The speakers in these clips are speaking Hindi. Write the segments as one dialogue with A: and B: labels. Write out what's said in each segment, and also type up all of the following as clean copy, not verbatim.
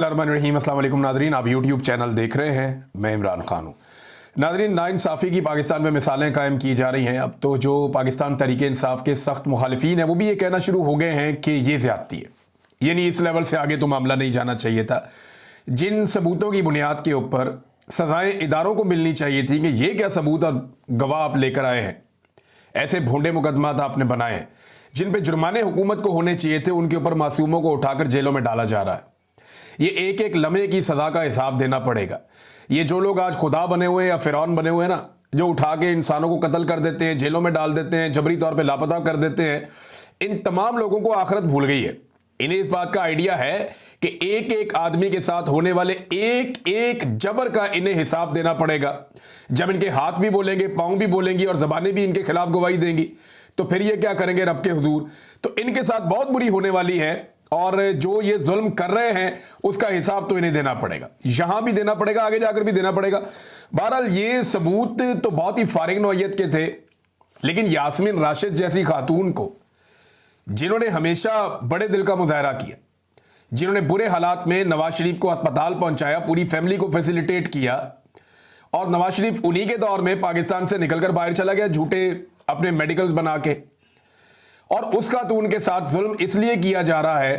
A: रहीम अस्सलाम वालेकुम नादरीन, आप यूट्यूब चैनल देख रहे हैं। मैं इमरान खान हूँ। नादरीन, नाइंसाफ़ी की पाकिस्तान में मिसालें कायम की जा रही हैं। अब तो जो पाकिस्तान तहरीक इंसाफ के सख्त मुखालिफिन हैं वो भी ये कहना शुरू हो गए हैं कि ये ज़्यादती है, यानी इस लेवल से आगे तो मामला नहीं जाना चाहिए था। जिन सबूतों की बुनियाद के ऊपर सज़ाएँ इदारों को मिलनी चाहिए थी कि ये क्या सबूत और गवाह आप लेकर आए हैं, ऐसे भोंडे मुकदमात आपने बनाए हैं जिन पे जुर्माने हुकूमत को होने चाहिए थे, उनके ऊपर मासूमों को उठाकर जेलों में डाला जा रहा है। ये एक एक लम्हे की सज़ा का हिसाब देना पड़ेगा। ये जो लोग आज खुदा बने हुए या फिरौन बने हुए हैं ना, जो उठा के इंसानों को कत्ल कर देते हैं, जेलों में डाल देते हैं, जबरी तौर पे लापता कर देते हैं, इन तमाम लोगों को आखिरत भूल गई है। इन्हें इस बात का आइडिया है कि एक एक आदमी के साथ होने वाले एक एक जबर का इन्हें हिसाब देना पड़ेगा। जब इनके हाथ भी बोलेंगे, पाँव भी बोलेंगी और ज़बानें भी इनके खिलाफ गवाही देंगी, तो फिर ये क्या करेंगे रब के हुजूर। तो इनके साथ बहुत बुरी होने वाली है और जो ये जुल्म कर रहे हैं उसका हिसाब तो इन्हें देना पड़ेगा, यहां भी देना पड़ेगा, आगे जाकर भी देना पड़ेगा। बहरहाल ये सबूत तो बहुत ही फारिग नौइयत के थे, लेकिन यास्मीन राशिद जैसी खातून को, जिन्होंने हमेशा बड़े दिल का मुजाहरा किया, जिन्होंने बुरे हालात में नवाज शरीफ को अस्पताल पहुंचाया, पूरी फैमिली को फैसिलिटेट किया, और नवाज शरीफ उन्हीं के दौर में पाकिस्तान से निकलकर बाहर चला गया झूठे अपने मेडिकल्स बना के, और उस खातून के साथ जुल्म इसलिए किया जा रहा है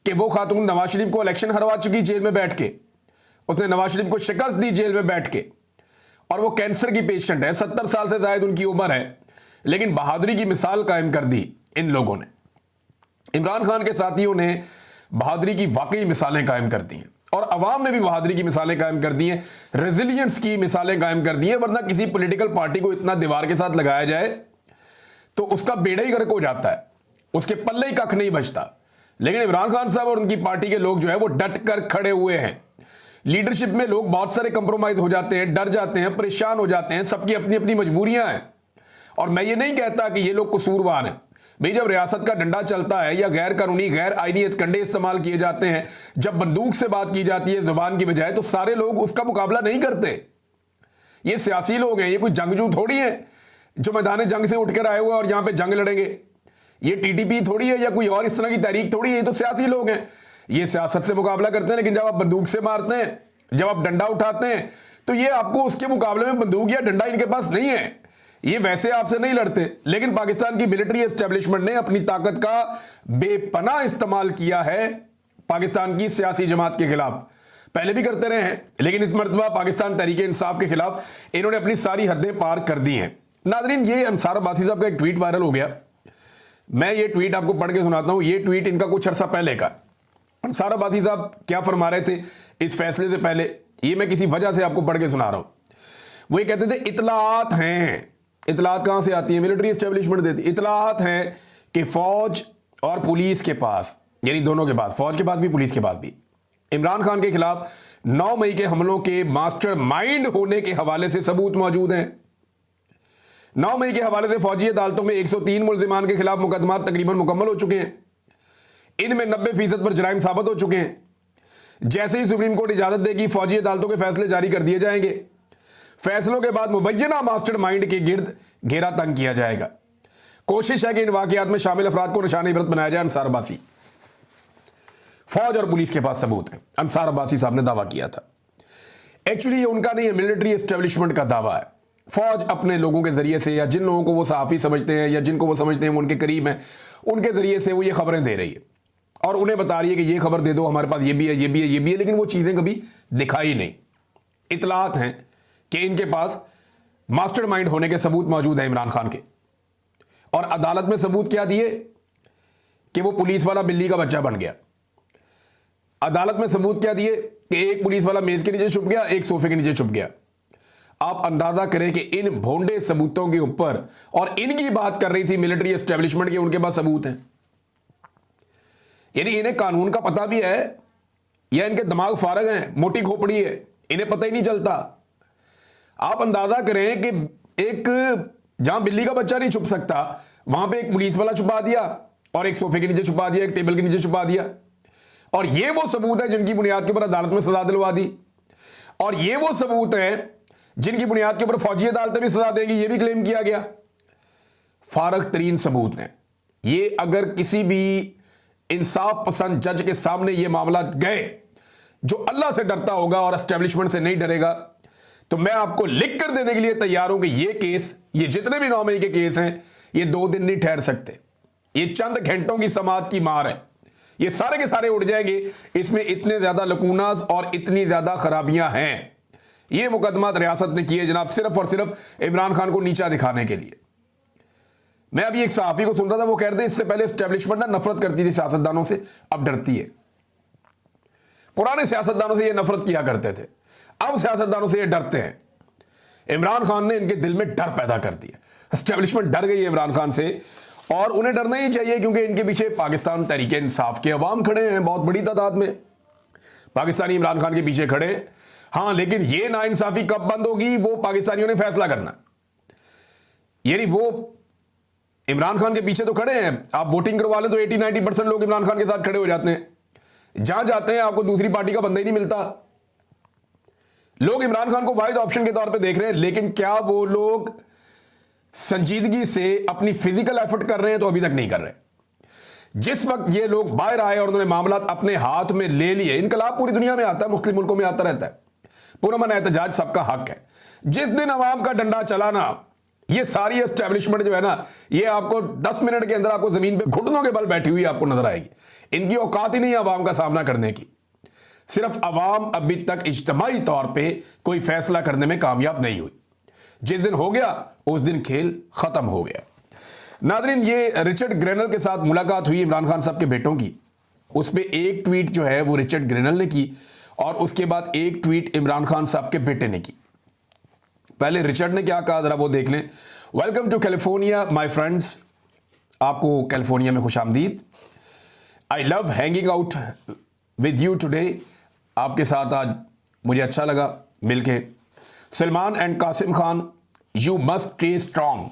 A: कि वो खातून नवाज शरीफ को इलेक्शन हरवा चुकी जेल में बैठ के, उसने नवाज शरीफ को शिकस्त दी जेल में बैठ के, और वो कैंसर की पेशेंट है, 70 साल से ज्यादा उनकी उम्र है, लेकिन बहादुरी की मिसाल कायम कर दी इन लोगों ने। इमरान खान के साथियों ने बहादुरी की वाकई मिसालें कायम कर दी हैं, और अवाम ने भी बहादुरी की मिसालें कायम कर दी हैं, रेजिलियंस की मिसालें कायम कर दी हैं। वरना किसी पॉलिटिकल पार्टी को इतना दीवार के साथ लगाया जाए तो उसका बेड़ा ही गर्क हो जाता है, उसके पल्ले ही कख नहीं बचता। लेकिन इमरान खान साहब और उनकी पार्टी के लोग जो है वो डट कर खड़े हुए हैं। लीडरशिप में लोग बहुत सारे कंप्रोमाइज हो जाते हैं, डर जाते हैं, परेशान हो जाते हैं, सबकी अपनी अपनी मजबूरियां हैं। और मैं ये नहीं कहता कि ये लोग कसूरवार हैं भाई। जब रियासत का डंडा चलता है या गैर कानूनी गैर आईनी हथकंडे इस्तेमाल किए जाते हैं, जब बंदूक से बात की जाती है जुबान की बजाय, तो सारे लोग उसका मुकाबला नहीं करते। ये सियासी लोग हैं, ये कोई जंगजू थोड़ी है जो मैदान जंग से उठकर आए हुए और यहां पे जंग लड़ेंगे। ये टीटीपी थोड़ी है या कोई और इस तरह की तहरीक थोड़ी है, ये तो सियासी लोग हैं। ये सियासत से मुकाबला करते हैं, लेकिन जब आप बंदूक से मारते हैं, जब आप डंडा उठाते हैं, तो ये आपको उसके मुकाबले में बंदूक या डंडा इनके पास नहीं है, ये वैसे आपसे नहीं लड़ते। लेकिन पाकिस्तान की मिलिट्री एस्टेब्लिशमेंट ने अपनी ताकत का बेपनाह इस्तेमाल किया है पाकिस्तान की सियासी जमात के खिलाफ। पहले भी करते रहे हैं, लेकिन इस मरतबा पाकिस्तान तहरीक इंसाफ के खिलाफ इन्होंने अपनी सारी हदें पार कर दी हैं। नादरीन, ये अंसार अब्बासी साहब का एक ट्वीट वायरल हो गया। मैं ये ट्वीट आपको पढ़ के सुनाता हूं। ये ट्वीट इनका कुछ अर्सा पहले का। अंसार अब्बासी साहब क्या फरमा रहे थे इस फैसले से पहले, ये मैं किसी वजह से आपको पढ़ के सुना रहा हूं। वो ये कहते थे इतलात हैं, इतलात कहां से आती है, मिलिट्री एस्टेब्लिशमेंट देती, इतलात हैं कि फौज और पुलिस के पास, यानी दोनों के पास, फौज के पास भी पुलिस के पास भी, इमरान खान के खिलाफ 9 मई के हमलों के मास्टर माइंड होने के हवाले से सबूत मौजूद हैं। 9 मई के हवाले से फौजी अदालतों में 103 मुल्जिमान के खिलाफ मुकदमा तकरीबन मुकम्मल हो चुके हैं। इनमें 90% पर जराइम साबित हो चुके हैं। जैसे ही सुप्रीम कोर्ट इजाजत देगी, फौजी अदालतों के फैसले जारी कर दिए जाएंगे। फैसलों के बाद मुबैना मास्टर माइंड के गिर्द घेरा तंग किया जाएगा। कोशिश है कि इन वाकयात में शामिल अफराद को निशान इबरत बनाया जाए। अंसार अब्बासी, फौज और पुलिस के पास सबूत है, अंसार अब्बासी साहब ने दावा किया था। एक्चुअली ये उनका नहीं है, मिलिट्री एस्टेब्लिशमेंट का दावा है। फौज अपने लोगों के जरिए से, या जिन लोगों को वो सहाफ़ी समझते हैं या जिनको वो समझते हैं वो उनके करीब हैं, उनके जरिए से वो ये खबरें दे रही है और उन्हें बता रही है कि ये खबर दे दो, हमारे पास ये भी है, ये भी है, ये भी है, लेकिन वो चीज़ें कभी दिखाई नहीं। इतलात हैं कि इनके पास मास्टरमाइंड होने के सबूत मौजूद हैं इमरान खान के, और अदालत में सबूत क्या दिए कि वो पुलिस वाला बिल्ली का बच्चा बन गया। अदालत में सबूत क्या दिए कि एक पुलिस वाला मेज के नीचे छुप गया, एक सोफे के नीचे छुप गया। आप अंदाजा करें कि इन भोंडे सबूतों के ऊपर, और इनकी बात कर रही थी मिलिट्री एस्टेब्लिशमेंट के, उनके पास सबूत हैं। यानी इन्हें कानून का पता भी है या इनके दिमाग फारग हैं, मोटी खोपड़ी है, इन्हें पता ही नहीं चलता। आप अंदाजा करें कि एक जहां बिल्ली का बच्चा नहीं छुप सकता, वहां पे एक पुलिस वाला छुपा दिया, और एक सोफे के नीचे छुपा दिया, एक टेबल के नीचे छुपा दिया। और ये वो सबूत है जिनकी बुनियाद के ऊपर अदालत में सजा दिलवा दी, और ये वो सबूत है जिनकी बुनियाद के ऊपर फौजी अदालतें भी सजा देगी, ये भी क्लेम किया गया। फारग तरीन सबूत हैं ये। अगर किसी भी इंसाफ पसंद जज के सामने ये मामला गए जो अल्लाह से डरता होगा और एस्टेब्लिशमेंट से नहीं डरेगा, तो मैं आपको लिख कर देने के लिए तैयार हूं कि ये केस, ये जितने भी 9 मई के केस हैं, ये 2 दिन नहीं ठहर सकते। ये चंद घंटों की समात की मार है, ये सारे के सारे उड़ जाएंगे। इसमें इतने ज्यादा लकूनास और इतनी ज्यादा खराबियां हैं। ये मुकदमा रियासत ने किए जनाब, सिर्फ और सिर्फ इमरान खान को नीचा दिखाने के लिए। मैं अभी एक सहाफी को सुन रहा था, वो कह रहे थे इससे पहले एस्टेब्लिशमेंट ना नफरत करती थी सियासतदानों से, अब डरती है। पुराने सियासतदानों से ये नफरत किया करते थे, अब सियासतदानों से ये डरते हैं। इमरान खान ने इनके दिल में डर पैदा कर दिया। एस्टेब्लिशमेंट डर गई है इमरान खान से, और उन्हें डरना ही चाहिए, क्योंकि इनके पीछे पाकिस्तान तहरीक इंसाफ के अवाम खड़े हैं, बहुत बड़ी तादाद में पाकिस्तानी इमरान खान के पीछे खड़े हैं। हाँ, लेकिन ये नाइंसाफी कब बंद होगी, वो पाकिस्तानियों ने फैसला करना। यानी वो इमरान खान के पीछे तो खड़े हैं, आप वोटिंग करवा लें तो 80-90% लोग इमरान खान के साथ खड़े हो जाते हैं। जहां जाते हैं आपको दूसरी पार्टी का बंदा ही नहीं मिलता। लोग इमरान खान को वाहिद ऑप्शन के तौर पे देख रहे हैं, लेकिन क्या वो लोग संजीदगी से अपनी फिजिकल एफर्ट कर रहे हैं? तो अभी तक नहीं कर रहे। जिस वक्त ये लोग बाहर आए और उन्होंने मामला अपने हाथ में ले लिए, इनकलाब पूरी दुनिया में आता है, मुस्लिम मुल्कों में आता रहता है, पुरअमन एहतजाज सबका हक है। जिस दिन अवाम का डंडा चलाना, ये सारी एस्टेब्लिशमेंट जो है ना, ये आपको 10 मिनट के अंदर आपको जमीन पे घुटनों के बल बैठी हुई आपको नजर आएगी। इनकी औकात ही नहीं है अवाम का सामना करने की। सिर्फ अवाम अभी तक इज्तिमाई तौर पे कोई फैसला करने में कामयाब नहीं हुई। जिस दिन हो गया उस दिन खेल खत्म हो गया। नादरीन, ये रिचर्ड ग्रेनल के साथ मुलाकात हुई इमरान खान साहब के बेटों की। उस पर एक ट्वीट जो है वो रिचर्ड ग्रेनल ने की, और उसके बाद एक ट्वीट इमरान खान साहब के बेटे ने की। पहले रिचर्ड ने क्या कहा जरा वो देख लें। Welcome to California my friends, आपको कैलिफोर्निया में खुशामदीद। I love hanging out with you today, आपके साथ आज मुझे अच्छा लगा मिलके। Salman and Qasim Khan, you must stay strong,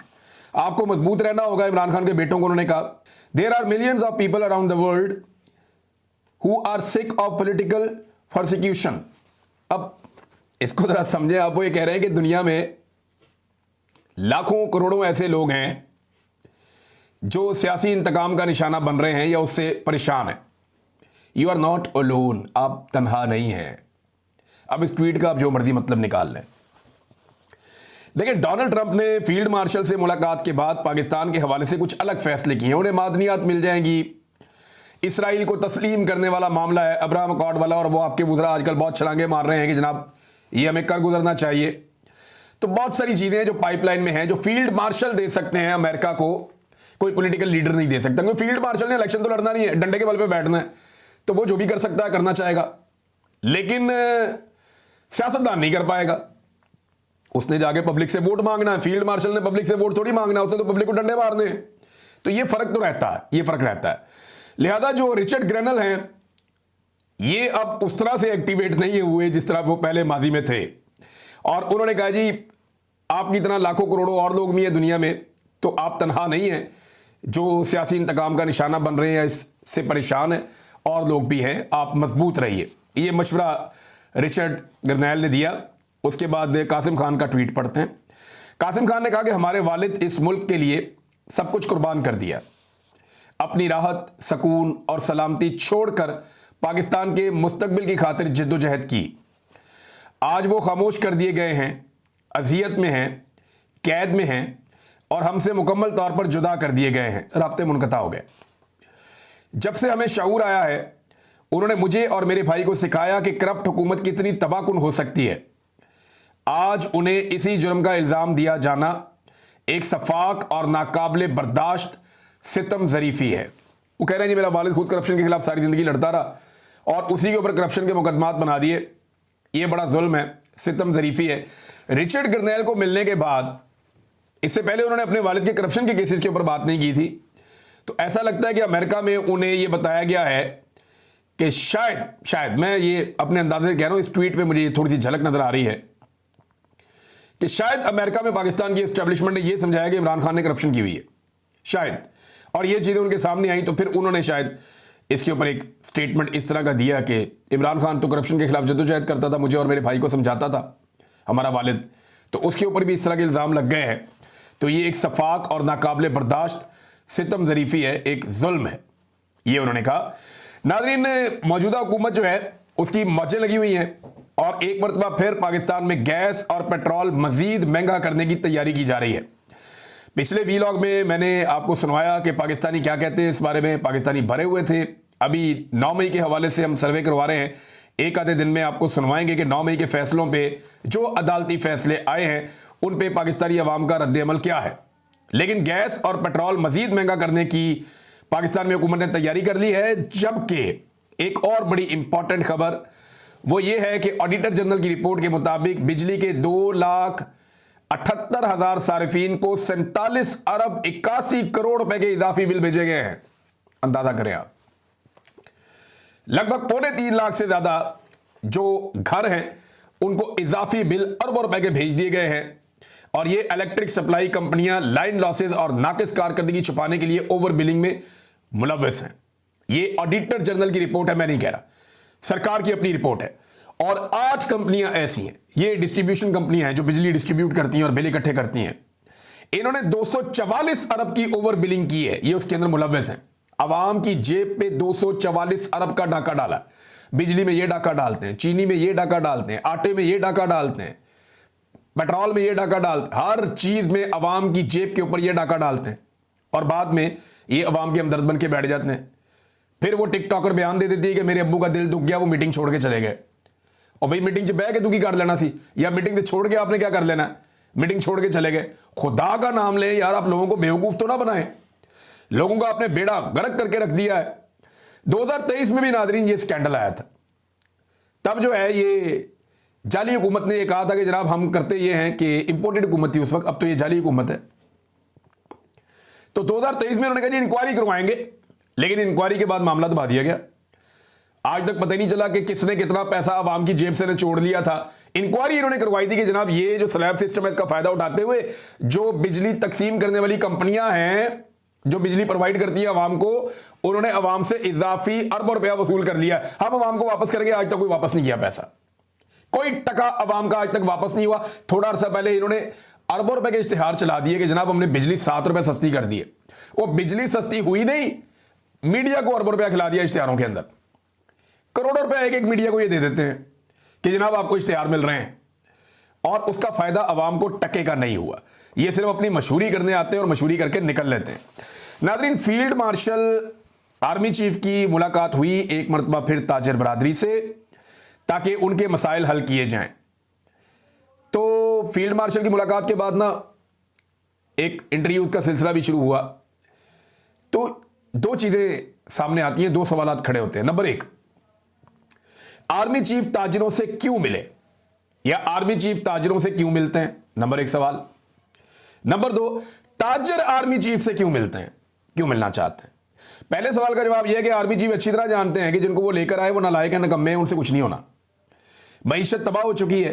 A: आपको मजबूत रहना होगा। इमरान खान के बेटों को उन्होंने कहा, there are millions of people around the world who are sick of political persecution. अब इसको जरा समझे आप, वो ये कह रहे हैं कि दुनिया में लाखों करोड़ों ऐसे लोग हैं जो सियासी इंतकाम का निशाना बन रहे हैं या उससे परेशान हैं। यू आर नॉट अलोन, आप तन्हा नहीं हैं। अब इस ट्वीट का आप जो मर्जी मतलब निकाल लें। देखिए, डोनाल्ड ट्रंप ने फील्ड मार्शल से मुलाकात के बाद पाकिस्तान के हवाले से कुछ अलग फैसले किए हैं। उन्हें मादनियात मिल जाएंगी, इसराइल को तस्लीम करने वाला मामला है अब्राहम अकॉर्ड वाला, और वो आपके वुज़रा आजकल बहुत छलांगे मार रहे हैं कि जनाब ये हमें कर गुजरना चाहिए। तो बहुत सारी चीज़ें हैं जो पाइपलाइन में हैं, जो फील्ड मार्शल दे सकते हैं अमेरिका को, कोई पॉलिटिकल लीडर नहीं दे सकता। क्योंकि फील्ड मार्शल ने इलेक्शन तो लड़ना नहीं है, डंडे के बल पे बैठना है, तो वो जो भी कर सकता है करना चाहेगा, लेकिन सियासतदान नहीं कर पाएगा। उसने जाके पब्लिक से वोट मांगना है, फील्ड मार्शल ने पब्लिक से वोट थोड़ी मांगना है, उसने तो पब्लिक को डंडे मारने हैं। तो ये फर्क तो रहता है, ये फर्क रहता है। लिहाजा जो रिचर्ड ग्रेनल हैं, ये अब उस तरह से एक्टिवेट नहीं हुए जिस तरह वो पहले माजी में थे, और उन्होंने कहा जी आपकी तरह लाखों करोड़ों और लोग भी हैं दुनिया में, तो आप तनहा नहीं हैं जो सियासी इंतकाम का निशाना बन रहे हैं या इससे परेशान हैं, और लोग भी हैं, आप मजबूत रहिए। ये मशवरा रिचर्ड ग्रेनल ने दिया। उसके बाद कासिम खान का ट्वीट पढ़ते हैं। कासिम खान ने कहा कि हमारे वालिद इस मुल्क के लिए सब कुछ कुर्बान कर दिया, अपनी राहत, सुकून और सलामती छोड़कर पाकिस्तान के मुस्तकबिल की खातिर जिद्दोजहद की। आज वो खामोश कर दिए गए हैं, अजियत में हैं, कैद में हैं, और हमसे मुकम्मल तौर पर जुदा कर दिए गए हैं, राब्ते मुनक़ता हो गए। जब से हमें शऊर आया है, उन्होंने मुझे और मेरे भाई को सिखाया कि करप्ट हुकूमत कितनी तबाहकुन हो सकती है। आज उन्हें इसी जुर्म का इल्ज़ाम दिया जाना एक सफाक और नाकाबिले बर्दाश्त सितम ज़रीफ़ी है। वो कह रहे हैं जी मेरा वालिद खुद करप्शन के खिलाफ सारी ज़िंदगी लड़ता रहा और उसी के ऊपर करप्शन के मुकदमात बना दिए, ये बड़ा जुल्म है, सितम ज़रीफ़ी है। रिचर्ड ग्रेनल को मिलने के बाद, इससे पहले उन्होंने अपने वालिद के करप्शन के केसेस के ऊपर बात नहीं की थी, तो ऐसा लगता है कि अमेरिका में उन्हें ये बताया गया है कि शायद मैं ये अपने अंदाजे से कह रहा हूँ, इस ट्वीट पे मुझे थोड़ी सी झलक नज़र आ रही है कि शायद अमेरिका में पाकिस्तान की एस्टेब्लिशमेंट ने ये समझाया कि इमरान खान ने करप्शन की हुई है, शायद, और ये चीज़ें उनके सामने आई तो फिर उन्होंने शायद इसके ऊपर एक स्टेटमेंट इस तरह का दिया कि इमरान खान तो करप्शन के खिलाफ जद्दोजहद करता था, मुझे और मेरे भाई को समझाता था हमारा वालिद, तो उसके ऊपर भी इस तरह के इल्ज़ाम लग गए हैं। तो ये एक सफाक और नाकाबिले बर्दाश्त सितम ज़रीफ़ी है, एक जुल्म है, ये उन्होंने कहा। नाज़रीन, मौजूदा हुकूमत जो है उसकी मौजें लगी हुई हैं और एक मरतबा फिर पाकिस्तान में गैस और पेट्रोल मजीद महंगा करने की तैयारी की जा रही है। पिछले वीलॉग में मैंने आपको सुनवाया कि पाकिस्तानी क्या कहते हैं इस बारे में। पाकिस्तानी भरे हुए थे। अभी 9 मई के हवाले से हम सर्वे करवा रहे हैं। एक आधे दिन में आपको सुनवाएंगे कि 9 मई के फैसलों पे जो अदालती फैसले आए हैं उन पे पाकिस्तानी अवाम का रद्द-ए-अमल क्या है। लेकिन गैस और पेट्रोल मजीद महंगा करने की पाकिस्तान में हुकूमत ने तैयारी कर ली है। जबकि एक और बड़ी इंपॉर्टेंट खबर वो ये है कि ऑडिटर जनरल की रिपोर्ट के मुताबिक बिजली के 2,78,000 सारिफीन को 47 अरब 81 करोड़ रुपए के इजाफी बिल भेजे गए हैं। अंदाजा करें आप, लगभग 3.25 लाख से ज्यादा जो घर हैं उनको इजाफी बिल अरबों रुपए के भेज दिए गए हैं। और ये इलेक्ट्रिक सप्लाई कंपनियां लाइन लॉसेज और नाकिस कारकर्दगी छुपाने के लिए ओवर बिलिंग में मुलव्वस हैं। ये ऑडिटर जनरल की रिपोर्ट है, मैं नहीं कह रहा, सरकार की अपनी रिपोर्ट है। और 8 कंपनियां ऐसी हैं, ये डिस्ट्रीब्यूशन कंपनियां हैं जो बिजली डिस्ट्रीब्यूट करती हैं और बिल इकट्ठे करती हैं। इन्होंने 244 अरब की ओवर बिलिंग की है, ये उसके अंदर मुलव्वस हैं। अवाम की जेब पे 244 अरब का डाका डाला। बिजली में ये डाका डालते हैं, चीनी में ये डाका डालते हैं, आटे में ये डाका डालते हैं, पेट्रोल में ये डाका डालते हैं, हर चीज में अवाम की जेब के ऊपर ये डाका डालते हैं। और बाद में ये अवाम के हमदर्द बन के बैठ जाते हैं। फिर वो टिकटॉकर बयान दे देती है कि मेरे अब्बू का दिल दुख गया, वो मीटिंग छोड़ के चले गए। और भाई मीटिंग से बह के दुखी कर लेना सी, या मीटिंग से छोड़ के आपने क्या कर लेना, मीटिंग छोड़ के चले गए। खुदा का नाम ले यार, आप लोगों को बेवकूफ तो ना बनाएं। लोगों का आपने बेड़ा गर्क करके रख दिया है। 2023 में भी नादरीन ये स्कैंडल आया था। तब जो है ये जाली हुकूमत ने ये कहा था कि जनाब हम करते ये हैं कि इंपोर्टेड हुकूमत थी उस वक्त, अब तो ये जाली हुकूमत है। तो 2023 में उन्होंने कहा जी इंक्वायरी करवाएंगे, लेकिन इंक्वायरी के बाद मामला दबा दिया गया। आज तक पता ही नहीं चला कि किसने कितना पैसा अवाम की जेब से निचोड़ लिया था। इंक्वायरी इन्होंने करवाई थी कि जनाब ये जो स्लैब सिस्टम है इसका फायदा उठाते हुए जो बिजली तकसीम करने वाली कंपनियां हैं जो बिजली प्रोवाइड करती है अवाम को, उन्होंने अवाम से इजाफी अरबों रुपया वसूल कर लिया। हम अवाम को वापस करेंगे, आज तक कोई वापस नहीं किया पैसा, कोई टका अवाम का आज तक वापस नहीं हुआ। थोड़ा अर्सा पहले इन्होंने अरबों रुपए के इश्तिहार चला दिए कि जनाब हमने बिजली 7 रुपए सस्ती कर दी है। वो बिजली सस्ती हुई नहीं, मीडिया को अरबों रुपया खिला दिया इश्तिहारों के अंदर। करोड़ों रुपए एक एक मीडिया को ये दे देते हैं कि जनाब आपको इश्तिहार मिल रहे हैं, और उसका फायदा अवाम को टके का नहीं हुआ। ये सिर्फ अपनी मशहूरी करने आते हैं और मशहूरी करके निकल लेते हैं। नाज़रीन, फील्ड मार्शल आर्मी चीफ की मुलाकात हुई एक मरतबा फिर ताजर बरादरी से, ताकि उनके मसाइल हल किए जाएं। तो फील्ड मार्शल की मुलाकात के बाद ना एक इंटरव्यूज का सिलसिला भी शुरू हुआ। तो 2 चीजें सामने आती हैं, 2 सवालात खड़े होते हैं। नंबर 1, आर्मी चीफ ताजरों से क्यों मिले, या आर्मी चीफ ताजरों से क्यों मिलते हैं, नंबर 1 सवाल। नंबर 2, ताजर आर्मी चीफ से क्यों मिलते हैं, क्यों मिलना चाहते हैं। पहले सवाल का जवाब यह है कि आर्मी चीफ अच्छी तरह जानते हैं कि जिनको वो लेकर आए वो नालायक हैं, निकम्मे हैं, उनसे कुछ नहीं होना। मईशत तबाह हो चुकी है,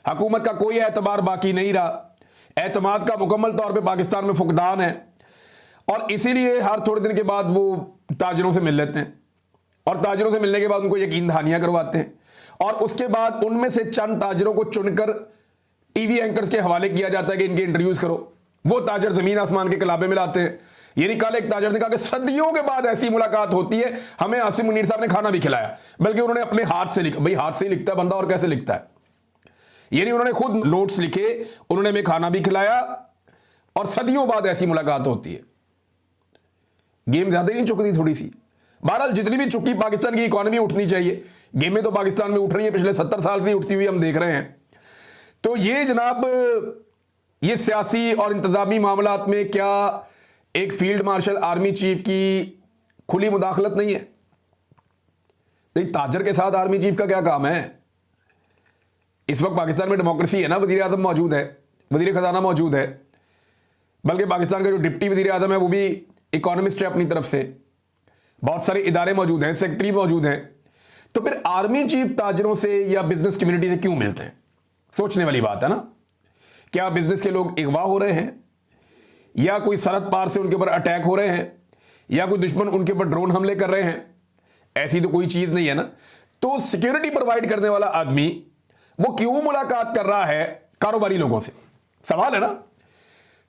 A: हुकूमत का कोई एतबार बाकी नहीं रहा, एतमाद का मुकम्मल तौर पे पाकिस्तान में फुकदान है, और इसीलिए हर थोड़े दिन के बाद वो ताजरों से मिल लेते हैं, और ताजरों से मिलने के बाद उनको यकीन दहानियां करवाते हैं, और उसके बाद उनमें से चंद ताजरों को चुनकर टीवी एंकर्स के हवाले किया जाता है कि इनके इंटरव्यूज करो। वो ताजर जमीन आसमान के कलाबे में लाते हैं। यानी कल एक ताजर ने कहा कि सदियों के बाद ऐसी मुलाकात होती है, हमें आसिम मुनीर साहब ने खाना भी खिलाया, बल्कि उन्होंने अपने हाथ से लिखा। भाई हाथ से ही लिखता है बंदा, और कैसे लिखता है। यानी उन्होंने खुद नोट्स लिखे, उन्होंने हमें खाना भी खिलाया, और सदियों बाद ऐसी मुलाकात होती है। गेम ज्यादा नहीं चुकती थोड़ी सी। बहरहाल जितनी भी चुकी पाकिस्तान की इकॉनमी उठनी चाहिए, गेमें तो पाकिस्तान में उठ रही है, पिछले 70 साल से उठती हुई हम देख रहे हैं। तो ये जनाब ये सियासी और इंतजामी मामलात में क्या एक फील्ड मार्शल आर्मी चीफ की खुली मुदाखलत नहीं है? नहीं, ताजर के साथ आर्मी चीफ का क्या काम है? इस वक्त पाकिस्तान में डेमोक्रेसी है ना, वजीर आजम मौजूद है, वजीर खजाना मौजूद है, बल्कि पाकिस्तान का जो डिप्टी वजीर आजम है वो भी इकोनॉमिस्ट है अपनी तरफ से, बहुत सारे इदारे मौजूद हैं, सेक्रेटरी मौजूद हैं। तो फिर आर्मी चीफ ताजरों से या बिजनेस कम्युनिटी से क्यों मिलते हैं? सोचने वाली बात है ना। क्या बिजनेस के लोग अगवा हो रहे हैं, या कोई सरहद पार से उनके ऊपर अटैक हो रहे हैं, या कोई दुश्मन उनके ऊपर ड्रोन हमले कर रहे हैं? ऐसी तो कोई चीज नहीं है ना। तो सिक्योरिटी प्रोवाइड करने वाला आदमी वो क्यों मुलाकात कर रहा है कारोबारी लोगों से? सवाल है ना।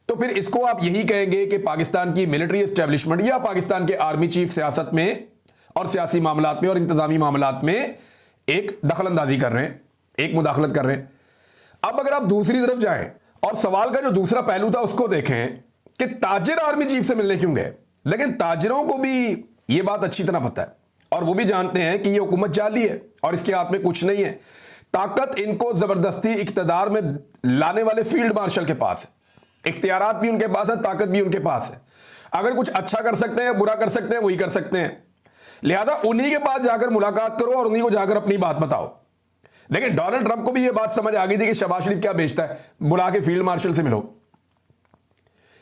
A: तो फिर इसको आप यही कहेंगे कि पाकिस्तान की मिलिट्री एस्टेब्लिशमेंट या पाकिस्तान के आर्मी चीफ सियासत में और सियासी मामलात में और इंतजामी मामलात में एक दखल अंदाजी कर रहे हैं, एक मुदाखलत कर रहे हैं। अब अगर आप दूसरी तरफ जाएं और सवाल का जो दूसरा पहलू था उसको देखें कि ताजिर आर्मी चीफ से मिलने क्यों गए, लेकिन ताजिरों को भी यह बात अच्छी तरह पता है और वो भी जानते हैं कि ये हुकूमत जाली है और इसके हाथ में कुछ नहीं है। ताकत इनको जबरदस्ती इक्तदार में लाने वाले फील्ड मार्शल के पास है, इख्तियारात भी उनके पास है, ताकत भी उनके पास है। अगर कुछ अच्छा कर सकते हैं, बुरा कर सकते हैं, वही कर सकते हैं। लिहाजा उन्हीं के पास जाकर मुलाकात करो और उन्हीं को जाकर अपनी बात बताओ। लेकिन डोनाल्ड ट्रंप को भी यह बात समझ आ गई थी कि शहबाज शरीफ क्या बेचता है, बुला के फील्ड मार्शल से मिलो।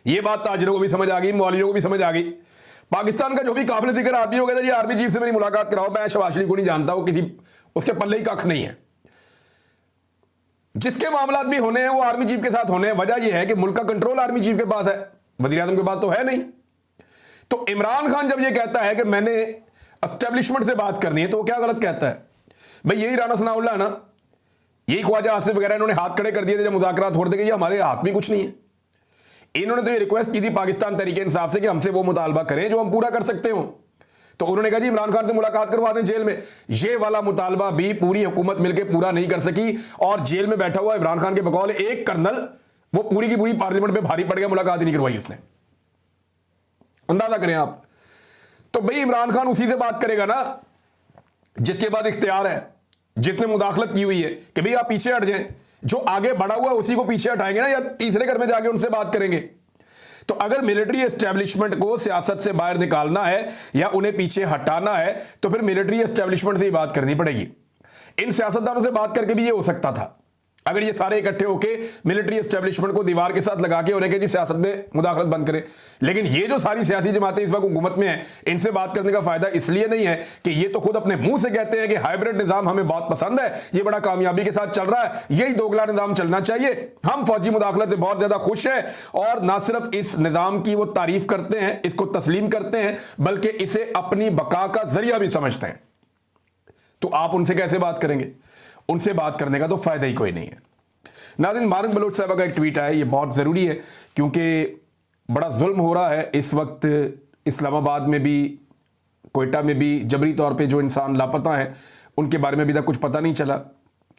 A: यह बात ताजिरों को भी समझ आ गई, मौलवियों को भी समझ आ गई। पाकिस्तान का जो भी काबिल जिक्र आदमी हो गया, आर्मी चीफ से मेरी मुलाकात कराओ, मैं शहबाज शरीफ को नहीं जानता, वो किसी उसके पल्ले ही कख नहीं है। जिसके मामलात भी होने हैं वो आर्मी चीफ के साथ होने हैं। वजह यह है कि मुल्क का कंट्रोल आर्मी चीफ के पास है, वज़ीर आज़म के पास तो है नहीं। तो इमरान खान जब यह कहता है कि मैंने एस्टेब्लिशमेंट से बात करनी है, तो वो क्या गलत कहता है? भाई यही राना सनाउल्लाह ना, यही ख्वाजा आसिफ वगैरह इन्होंने हाथ खड़े कर दिए थे जब मुज़ाकरात हो रहे थे कि ये हमारे हाथ में कुछ नहीं है। इन्होंने तो ये रिक्वेस्ट की थी पाकिस्तान तहरीक इंसाफ से कि हमसे वो मुतालबा करें जो हम पूरा कर सकते हो। तो उन्होंने कहा जी इमरान खान से मुलाकात करवा दें जेल में। ये वाला मुतालबा भी पूरी हुकूमत मिलकर पूरा नहीं कर सकी और जेल में बैठा हुआ इमरान खान के बकौल एक कर्नल वो पूरी की पूरी पार्लियामेंट पे भारी पड़ गया, मुलाकात ही नहीं करवाई उसने। अंदाजा करें आप। तो भाई इमरान खान उसी से बात करेगा ना जिसके बाद इख्तियार है, जिसने मुदाखलत की हुई है कि भाई आप पीछे हट जाएं। जो आगे बढ़ा हुआ है उसी को पीछे हटाएंगे ना, या तीसरे घर में जाके उनसे बात करेंगे। तो अगर मिलिट्री एस्टेब्लिशमेंट को सियासत से बाहर निकालना है या उन्हें पीछे हटाना है तो फिर मिलिट्री एस्टेब्लिशमेंट से ही बात करनी पड़ेगी। इन सियासतदानों से बात करके भी ये हो सकता था अगर ये सारे इकट्ठे होकर मिलिट्री एस्टेब्लिशमेंट को दीवार के साथ लगा के उन्हें कि सियासत में मुदाखलत बंद करें। लेकिन ये जो सारी सियासी जमातें इस वक्त हुकूमत में हैं, इनसे बात करने का फायदा इसलिए नहीं है कि ये तो खुद अपने मुंह से कहते हैं कि हाइब्रिड निजाम हमें बहुत पसंद है, ये बड़ा कामयाबी के साथ चल रहा है, यही दोगला निजाम चलना चाहिए, हम फौजी मुदाखलत से बहुत ज्यादा खुश हैं और ना सिर्फ इस निजाम की वो तारीफ करते हैं, इसको तस्लीम करते हैं, बल्कि इसे अपनी बका का जरिया भी समझते हैं। तो आप उनसे कैसे बात करेंगे? उनसे बात करने का तो फायदा ही कोई नहीं है। नाज़रीन, मारक बलोच साहब का एक ट्वीट आया, ये बहुत ज़रूरी है क्योंकि बड़ा जुल्म हो रहा है इस वक्त इस्लामाबाद में भी, कोयटा में भी जबरी तौर पे जो इंसान लापता हैं उनके बारे में अभी तक कुछ पता नहीं चला।